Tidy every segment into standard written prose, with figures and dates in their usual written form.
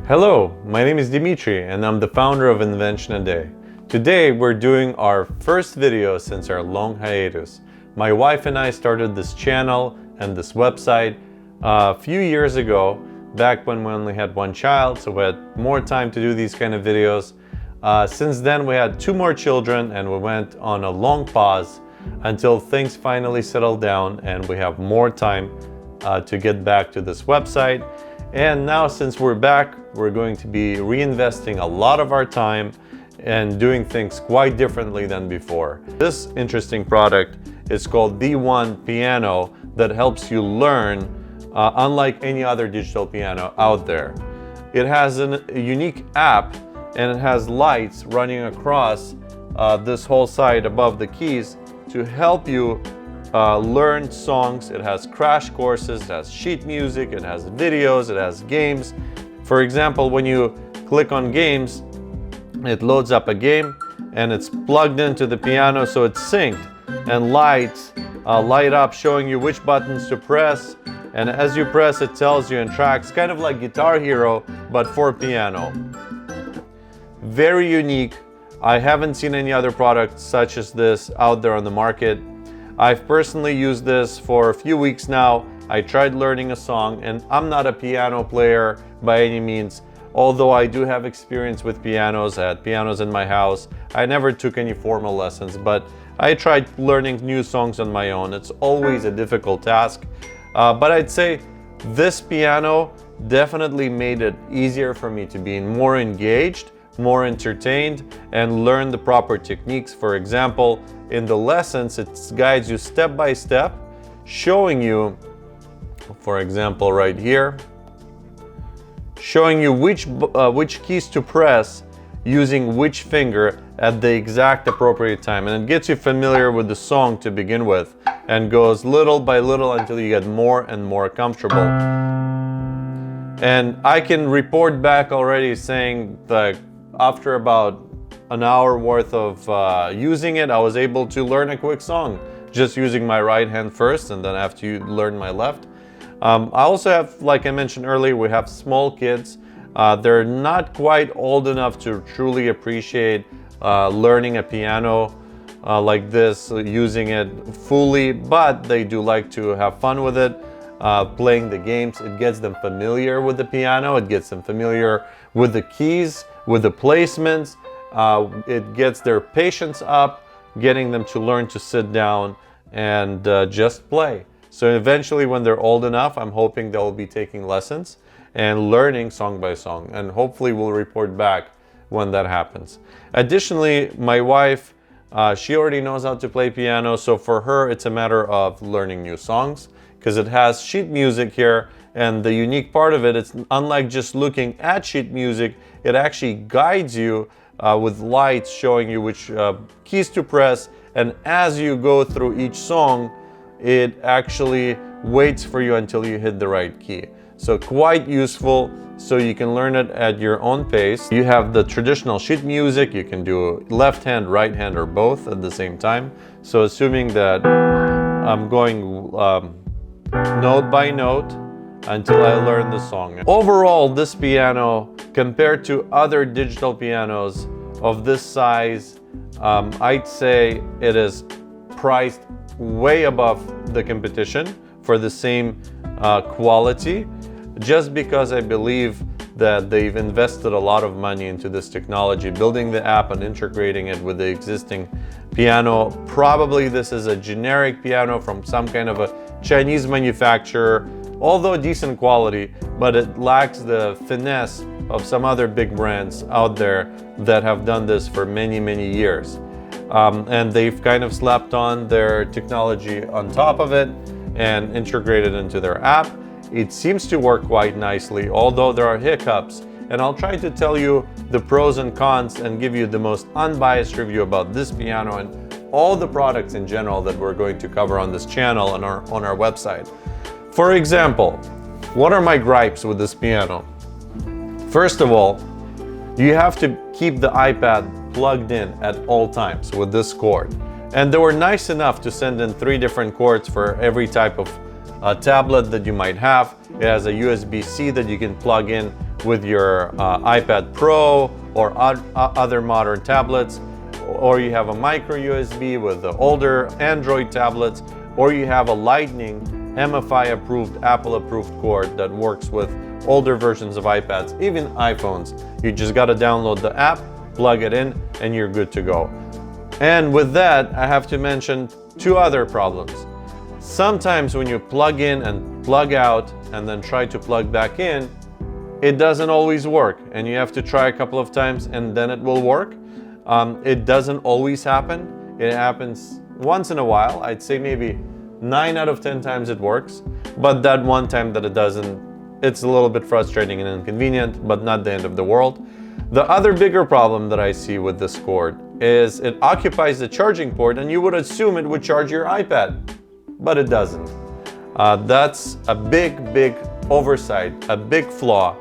Hello, my name is Dimitri and I'm the founder of Invention a Day. Today we're doing our first video since our long hiatus. My wife and I started this channel and this website a few years ago, back when we only had one child, so we had more time to do these kind of videos. Since then we had two more children and we went on a long pause until things finally settled down and we have more time to get back to this website. And now, since we're back, we're going to be reinvesting a lot of our time and doing things quite differently than before. This interesting product is called the One Piano that helps you learn unlike any other digital piano out there. It has a unique app and it has lights running across this whole side above the keys to help you learn songs. It has crash courses, it has sheet music, it has videos, it has games. For example, when you click on games, it loads up a game and it's plugged into the piano, so it's synced, and lights light up showing you which buttons to press, and as you press it tells you in tracks, kind of like Guitar Hero but for piano. Very unique. I haven't seen any other product such as this out there on the market. I've personally used this for a few weeks now. I tried learning a song, and I'm not a piano player by any means, although I do have experience with pianos. I had pianos in my house. I never took any formal lessons, but I tried learning new songs on my own. It's always a difficult task, but I'd say this piano definitely made it easier for me to be more engaged, more entertained, and learn the proper techniques. For example, in the lessons, it guides you step by step, showing you, for example, right here, showing you which keys to press using which finger at the exact appropriate time. And it gets you familiar with the song to begin with and goes little by little until you get more and more comfortable. And I can report back already saying that after about an hour worth of using it, I was able to learn a quick song just using my right hand first, and then after you learn my left. I also have, like I mentioned earlier, we have small kids. They're not quite old enough to truly appreciate learning a piano like this, using it fully, but they do like to have fun with it, playing the games. It gets them familiar with the piano, it gets them familiar with the keys, with the placements. It gets their patience up, getting them to learn to sit down and just play. So eventually, when they're old enough, I'm hoping they'll be taking lessons and learning song by song, and hopefully we'll report back when that happens. Additionally, my wife, she already knows how to play piano, so for her it's a matter of learning new songs, because it has sheet music here. And the unique part of it, it's unlike just looking at sheet music, it actually guides you with lights showing you which keys to press, and as you go through each song, it actually waits for you until you hit the right key. So quite useful, so you can learn it at your own pace. You have the traditional sheet music, you can do left hand, right hand, or both at the same time. So assuming that I'm going note by note until I learn the song. Overall, this piano, compared to other digital pianos of this size, I'd say it is priced way above the competition for the same quality, just because I believe that they've invested a lot of money into this technology, building the app and integrating it with the existing piano. Probably this is a generic piano from some kind of a Chinese manufacturer, although decent quality, but it lacks the finesse of some other big brands out there that have done this for many, many years. And they've kind of slapped on their technology on top of it and integrated into their app. It seems to work quite nicely, although there are hiccups. And I'll try to tell you the pros and cons and give you the most unbiased review about this piano and all the products in general that we're going to cover on this channel and on our website. For example, what are my gripes with this piano? First of all, you have to keep the iPad plugged in at all times with this cord. And they were nice enough to send in 3 different cords for every type of tablet that you might have. It has a USB-C that you can plug in with your iPad Pro or other modern tablets, or you have a micro USB with the older Android tablets, or you have a Lightning MFI approved, Apple approved cord that works with older versions of iPads, even iPhones. You just got to download the app, plug it in, and you're good to go. And with that, I have to mention two other problems. Sometimes when you plug in and plug out and then try to plug back in, it doesn't always work, and you have to try a couple of times and then it will work. It doesn't always happen. It happens once in a while. I'd say maybe 9 out of 10 times it works, but that one time that it doesn't, it's a little bit frustrating and inconvenient, but not the end of the world. The other bigger problem that I see with this cord is it occupies the charging port, and you would assume it would charge your iPad, but it doesn't. That's a big oversight, a big flaw.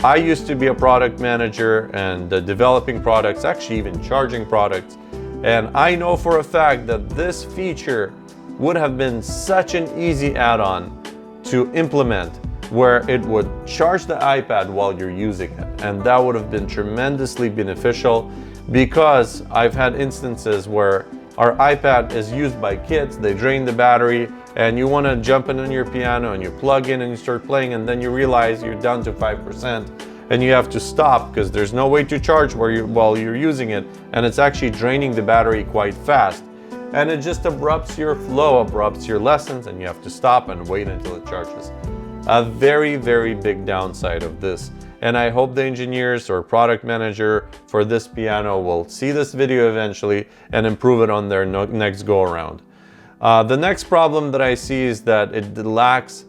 I used to be a product manager and developing products, actually even charging products, and I know for a fact that this feature would have been such an easy add-on to implement, where it would charge the iPad while you're using it, and that would have been tremendously beneficial, because I've had instances where our iPad is used by kids, they drain the battery, and you want to jump in on your piano and you plug in and you start playing, and then you realize you're down to 5% and you have to stop because there's no way to charge while you're using it, and it's actually draining the battery quite fast, and it just abrupts your flow, abrupts your lessons, and you have to stop and wait until it charges. A very big downside of this, and I hope the engineers or product manager for this piano will see this video eventually and improve it on their next go around. The next problem that I see is that it lacks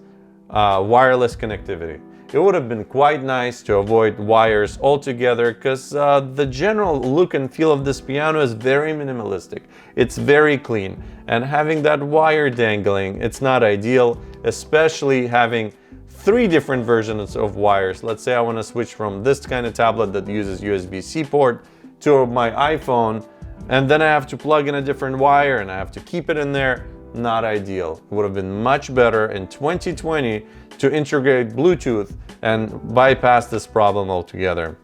wireless connectivity. It would have been quite nice to avoid wires altogether, because the general look and feel of this piano is very minimalistic. It's very clean, and having that wire dangling, it's not ideal, especially having 3 different versions of wires. Let's say I want to switch from this kind of tablet that uses USB-C port to my iPhone, and then I have to plug in a different wire and I have to keep it in there. Not ideal. It would have been much better in 2020 to integrate Bluetooth and bypass this problem altogether.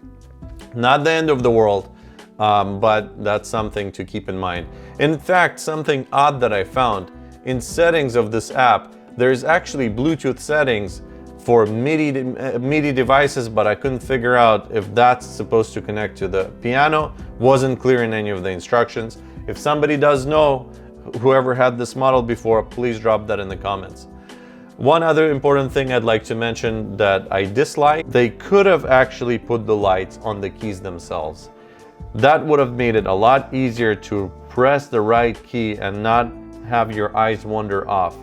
Not the end of the world, but that's something to keep in mind. In fact, something odd that I found, in settings of this app, there's actually Bluetooth settings for MIDI devices, but I couldn't figure out if that's supposed to connect to the piano. Wasn't clear in any of the instructions. If somebody does know, whoever had this model before, please drop that in the comments. One other important thing I'd like to mention that I dislike, they could have actually put the lights on the keys themselves. That would have made it a lot easier to press the right key and not have your eyes wander off.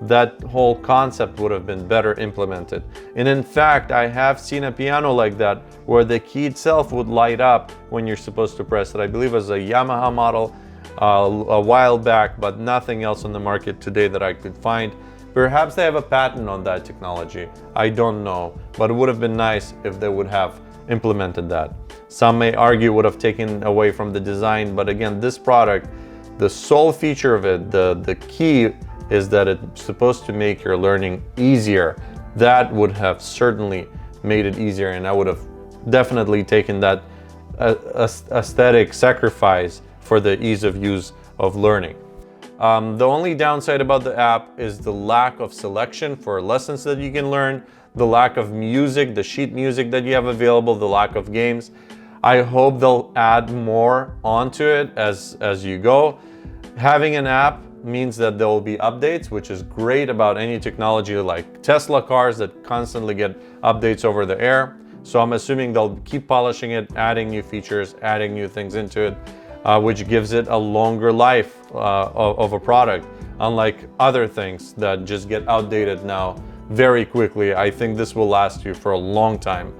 That whole concept would have been better implemented. And in fact, I have seen a piano like that where the key itself would light up when you're supposed to press it. I believe it was a Yamaha model a while back, but nothing else on the market today that I could find. Perhaps they have a patent on that technology. I don't know, but it would have been nice if they would have implemented that. Some may argue it would have taken away from the design, but again, this product, the sole feature of it, the key is that it's supposed to make your learning easier. That would have certainly made it easier, and I would have definitely taken that aesthetic sacrifice for the ease of use of learning. The only downside about the app is the lack of selection for lessons that you can learn, the lack of music, the sheet music that you have available, the lack of games. I hope they'll add more onto it as you go. Having an app means that there will be updates, which is great about any technology like Tesla cars that constantly get updates over the air. So I'm assuming they'll keep polishing it, adding new features, adding new things into it, which gives it a longer life of a product, unlike other things that just get outdated now very quickly. I think this will last you for a long time.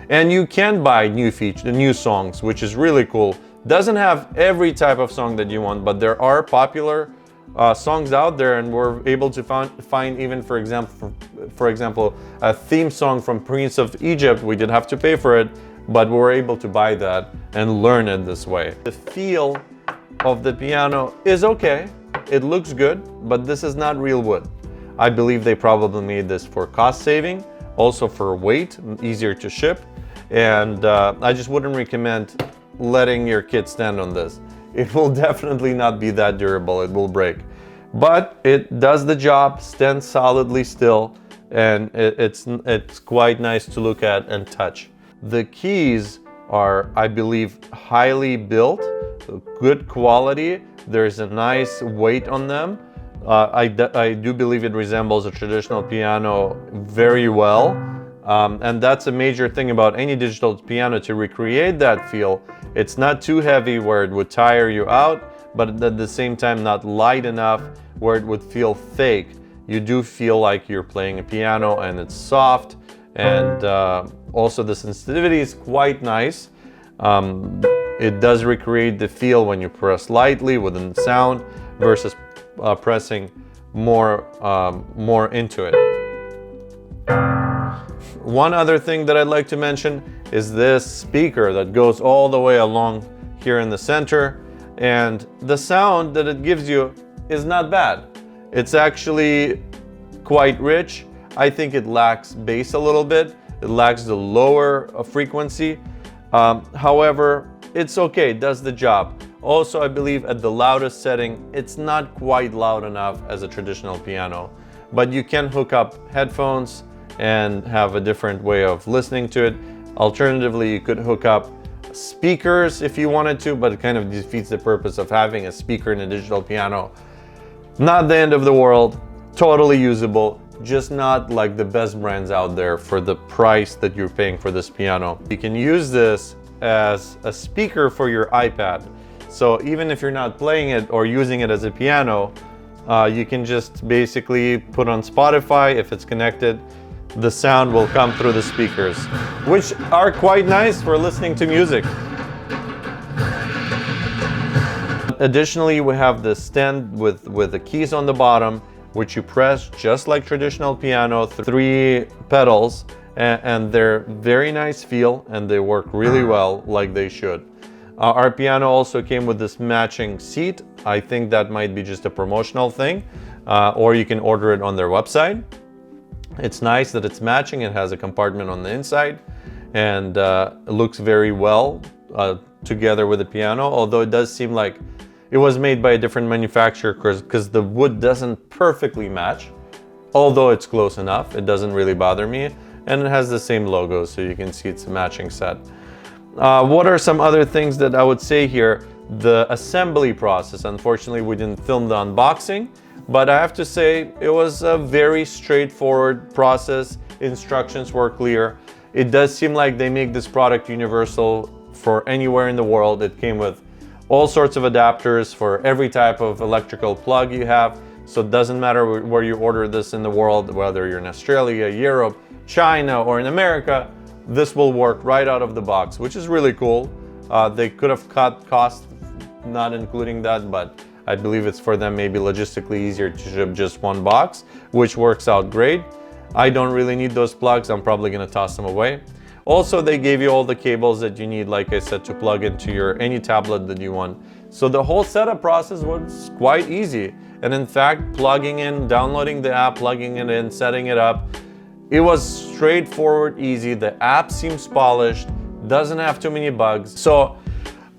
And you can buy new songs, which is really cool. Doesn't have every type of song that you want, but there are popular songs out there, and we're able to find even, for example, a theme song from Prince of Egypt. We did have to pay for it, but we were able to buy that and learn it this way. The feel of the piano is okay. It looks good, but this is not real wood. I believe they probably made this for cost saving, also for weight, easier to ship, And I just wouldn't recommend letting your kid stand on this. It will definitely not be that durable, it will break. But it does the job, stands solidly still, and it's quite nice to look at and touch. The keys are, I believe, highly built, good quality. There's a nice weight on them. I do believe it resembles a traditional piano very well. And that's a major thing about any digital piano, to recreate that feel. It's not too heavy where it would tire you out, but at the same time not light enough where it would feel fake. You do feel like you're playing a piano, and it's soft, and also the sensitivity is quite nice. It does recreate the feel when you press lightly within the sound versus pressing more into it. One other thing that I'd like to mention is this speaker that goes all the way along here in the center, and the sound that it gives you is not bad. It's actually quite rich. I think it lacks bass a little bit. It lacks the lower frequency. However, it's okay, it does the job. Also, I believe at the loudest setting, it's not quite loud enough as a traditional piano, but you can hook up headphones and have a different way of listening to it. Alternatively, you could hook up speakers if you wanted to, but it kind of defeats the purpose of having a speaker in a digital piano. Not the end of the world, totally usable, just not like the best brands out there for the price that you're paying for this piano. You can use this as a speaker for your iPad. So even if you're not playing it or using it as a piano, you can just basically put on Spotify. If it's connected, the sound will come through the speakers, which are quite nice for listening to music. Additionally, we have the stand with the keys on the bottom, which you press just like traditional piano, 3 pedals, and they're very nice feel, and they work really well like they should. Our piano also came with this matching seat. I think that might be just a promotional thing, or you can order it on their website. It's nice that it's matching. It has a compartment on the inside, and it looks very well together with the piano, although it does seem like it was made by a different manufacturer because the wood doesn't perfectly match, although it's close enough. It doesn't really bother me, and it has the same logo, so you can see it's a matching set. What are some other things that I would say here? The assembly process. Unfortunately, we didn't film the unboxing, but I have to say it was a very straightforward process. Instructions were clear. It does seem like they make this product universal for anywhere in the world. It came with all sorts of adapters for every type of electrical plug you have. So it doesn't matter where you order this in the world, whether you're in Australia, Europe, China, or in America, this will work right out of the box, which is really cool. They could have cut costs not including that, but I believe it's for them maybe logistically easier to ship just one box, which works out great. I don't really need those plugs. I'm probably gonna toss them away. Also, they gave you all the cables that you need, like I said, to plug into any tablet that you want. So the whole setup process was quite easy. And in fact, plugging in, downloading the app, plugging it in, setting it up, it was straightforward, easy. The app seems polished, doesn't have too many bugs. So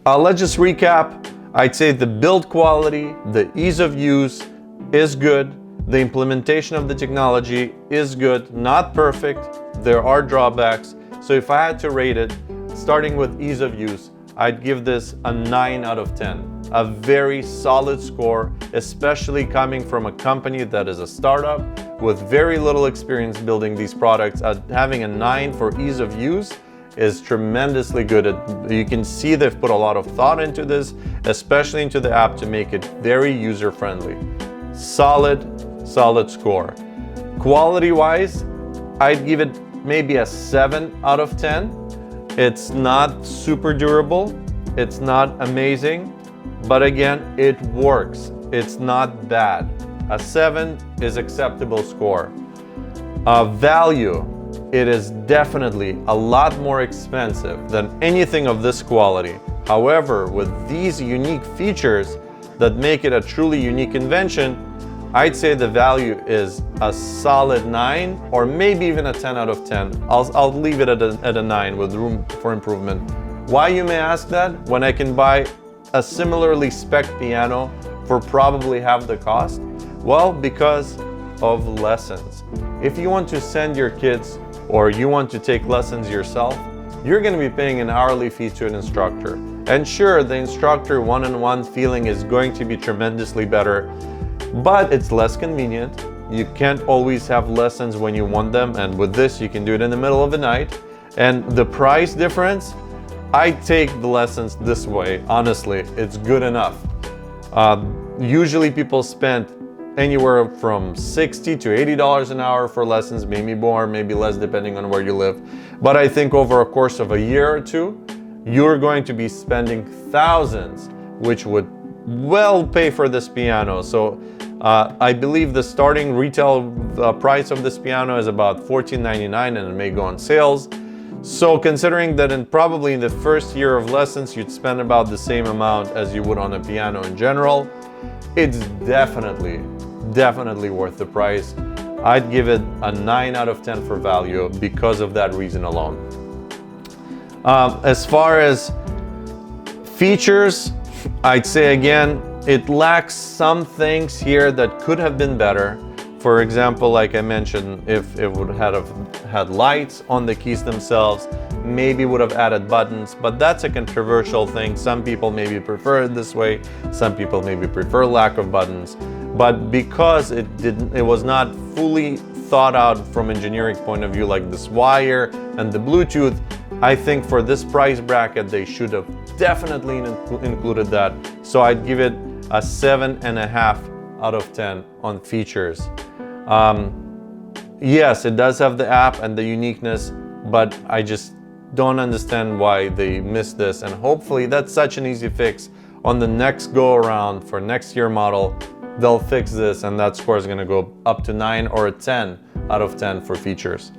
let's just recap. I'd say the build quality, the ease of use is good. The implementation of the technology is good, not perfect. There are drawbacks. So if I had to rate it, starting with ease of use, I'd give this a 9 out of 10. A very solid score, especially coming from a company that is a startup with very little experience building these products. Having a 9 for ease of use is tremendously good. You can see they've put a lot of thought into this, especially into the app, to make it very user-friendly. Solid score. Quality-wise, I'd give it maybe a 7 out of 10. It's not super durable, it's not amazing, but again, it works. It's not bad. A 7 is acceptable score. Value, it is definitely a lot more expensive than anything of this quality. However, with these unique features that make it a truly unique invention, I'd say the value is a solid 9 or maybe even a 10 out of 10. I'll leave it at a 9 with room for improvement. Why, you may ask that, when I can buy a similarly spec'd piano for probably half the cost? Well, because of lessons. If you want to send your kids or you want to take lessons yourself, you're going to be paying an hourly fee to an instructor. And sure, the instructor one-on-one feeling is going to be tremendously better, but it's less convenient. You can't always have lessons when you want them, and with this, you can do it in the middle of the night. And the price difference, I take the lessons this way. Honestly, it's good enough. Usually people spend anywhere from $60 to $80 an hour for lessons, maybe more, maybe less, depending on where you live. But I think over a course of a year or two, you're going to be spending thousands, which would well pay for this piano. So I believe the starting retail price of this piano is about $14.99, and it may go on sales. So considering that probably in the first year of lessons, you'd spend about the same amount as you would on a piano in general, it's definitely worth the price. I'd give it a 9 out of 10 for value because of that reason alone. As far as features, I'd say again, it lacks some things here that could have been better. For example, like I mentioned, if it would have had lights on the keys themselves, maybe would have added buttons, but that's a controversial thing. Some people maybe prefer it this way, some people maybe prefer lack of buttons. But because it was not fully thought out from engineering point of view, like this wire and the Bluetooth, I think for this price bracket, they should have definitely included that. So I'd give it a 7.5 out of 10 on features. Yes, it does have the app and the uniqueness, but I just don't understand why they missed this. And hopefully that's such an easy fix. On the next go around for next year model, they'll fix this, and that score is going to go up to 9 or a 10 out of 10 for features.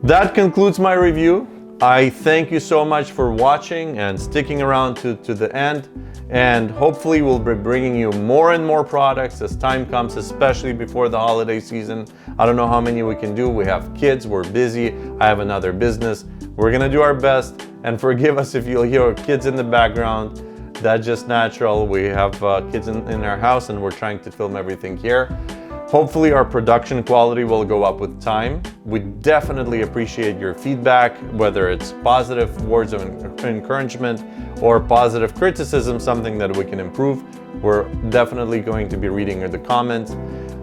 That concludes my review. I thank you so much for watching and sticking around to the end, and hopefully we'll be bringing you more and more products as time comes, especially before the holiday season. I don't know how many we can do. We have kids, we're busy, I have another business. We're gonna do our best, and forgive us if you'll hear kids in the background. That's just natural. We have kids in our house, and we're trying to film everything here. Hopefully our production quality will go up with time. We definitely appreciate your feedback, whether it's positive words of encouragement or positive criticism, something that we can improve. We're definitely going to be reading the comments.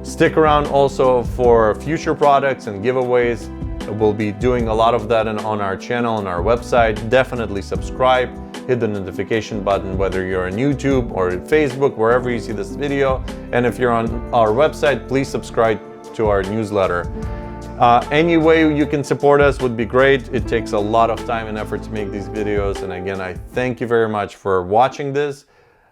Stick around also for future products and giveaways. We'll be doing a lot of that on our channel and our website. Definitely subscribe, hit the notification button, whether you're on YouTube or Facebook, wherever you see this video. And if you're on our website, please subscribe to our newsletter. Any way you can support us would be great. It takes a lot of time and effort to make these videos. And again, I thank you very much for watching this.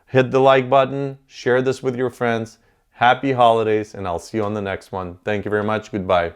Hit the like button, share this with your friends. Happy holidays, and I'll see you on the next one. Thank you very much. Goodbye.